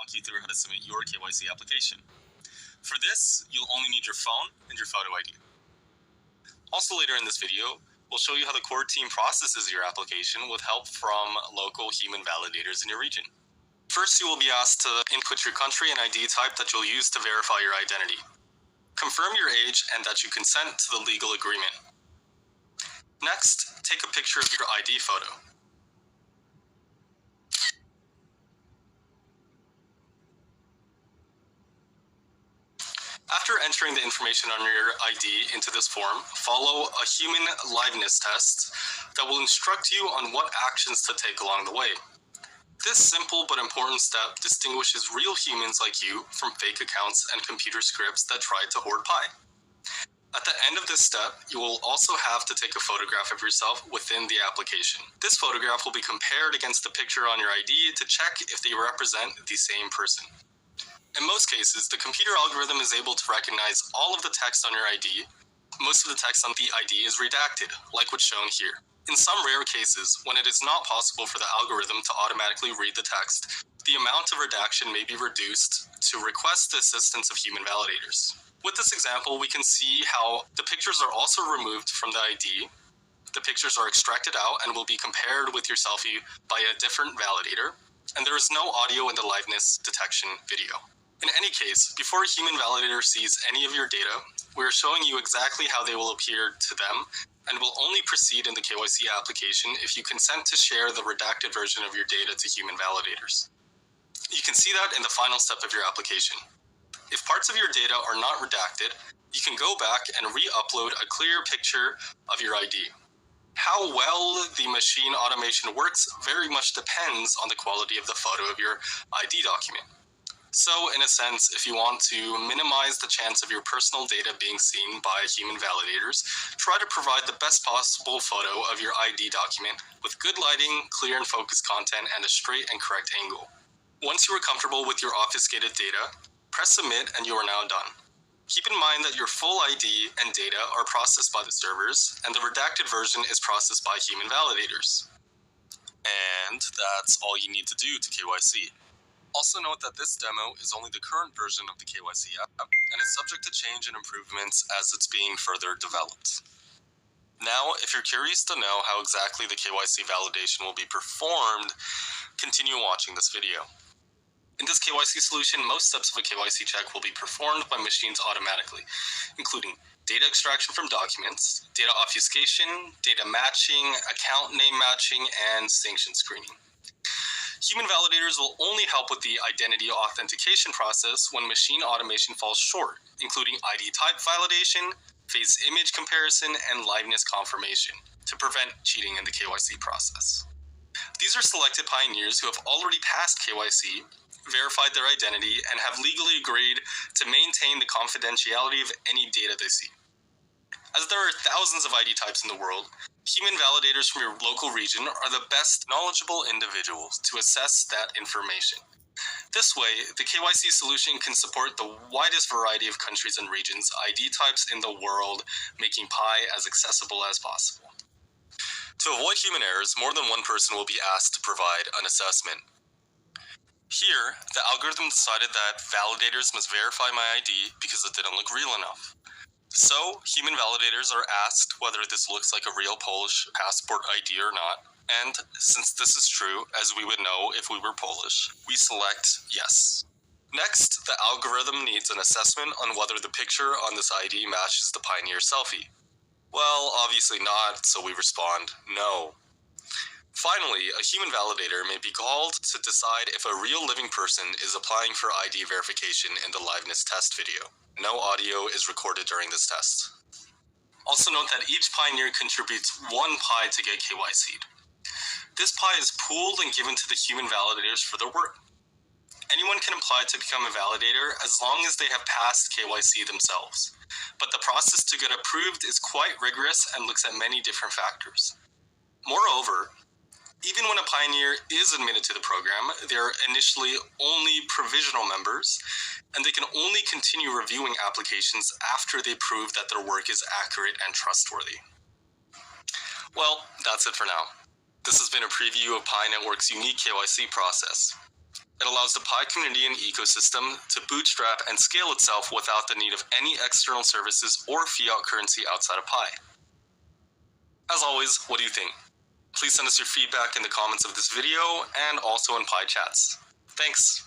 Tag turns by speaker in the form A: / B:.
A: walk you through how to submit your KYC application. For this, you'll only need your phone and your photo ID. Also later in this video, we'll show you how the core team processes your application with help from local human validators in your region. First, you will be asked to input your country and ID type that you'll use to verify your identity. Confirm your age and that you consent to the legal agreement. Next, take a picture of your ID photo. After entering the information on your ID into this form, follow a human liveness test that will instruct you on what actions to take along the way. This simple but important step distinguishes real humans like you from fake accounts and computer scripts that try to hoard pie. At the end of this step, you will also have to take a photograph of yourself within the application. This photograph will be compared against the picture on your ID to check if they represent the same person. In most cases, the computer algorithm is able to recognize all of the text on your ID. Most of the text on the ID is redacted, like what's shown here. In some rare cases, when it is not possible for the algorithm to automatically read the text, the amount of redaction may be reduced to request the assistance of human validators. With this example, we can see how the pictures are also removed from the ID. The pictures are extracted out and will be compared with your selfie by a different validator, and there is no audio in the liveness detection video. In any case, before a human validator sees any of your data, we are showing you exactly how they will appear to them and will only proceed in the KYC application if you consent to share the redacted version of your data to human validators. You can see that in the final step of your application. If parts of your data are not redacted, you can go back and re-upload a clear picture of your ID. How well the machine automation works very much depends on the quality of the photo of your ID document. So, in a sense, if you want to minimize the chance of your personal data being seen by human validators, try to provide the best possible photo of your ID document with good lighting, clear and focused content, and a straight and correct angle. Once you are comfortable with your obfuscated data, press submit and you are now done. Keep in mind that your full ID and data are processed by the servers, and the redacted version is processed by human validators. And that's all you need to do to KYC. Also note that this demo is only the current version of the KYC app and is subject to change and improvements as it's being further developed. Now, if you're curious to know how exactly the KYC validation will be performed, continue watching this video. In this KYC solution, most steps of a KYC check will be performed by machines automatically, including data extraction from documents, data obfuscation, data matching, account name matching, and sanction screening. Human validators will only help with the identity authentication process when machine automation falls short, including ID type validation, face image comparison, and liveness confirmation to prevent cheating in the KYC process. These are selected pioneers who have already passed KYC, verified their identity, and have legally agreed to maintain the confidentiality of any data they see. As there are thousands of ID types in the world, human validators from your local region are the best knowledgeable individuals to assess that information. This way, the KYC solution can support the widest variety of countries and regions' ID types in the world, making Pi as accessible as possible. To avoid human errors, more than one person will be asked to provide an assessment. Here, the algorithm decided that validators must verify my ID because it didn't look real enough. So, human validators are asked whether this looks like a real Polish passport ID or not, and since this is true, as we would know if we were Polish, we select yes. Next, the algorithm needs an assessment on whether the picture on this ID matches the Pioneer selfie. Well, obviously not, so we respond no. Finally, a human validator may be called to decide if a real living person is applying for ID verification in the liveness test video. No audio is recorded during this test. Also note that each pioneer contributes one Pi to get KYC'd. This Pi is pooled and given to the human validators for their work. Anyone can apply to become a validator as long as they have passed KYC themselves. But the process to get approved is quite rigorous and looks at many different factors. Moreover, even when a pioneer is admitted to the program, they are initially only provisional members, and they can only continue reviewing applications after they prove that their work is accurate and trustworthy. Well, that's it for now. This has been a preview of Pi Network's unique KYC process. It allows the Pi community and ecosystem to bootstrap and scale itself without the need of any external services or fiat currency outside of Pi. As always, what do you think? Please send us your feedback in the comments of this video and also in Pi chats. Thanks!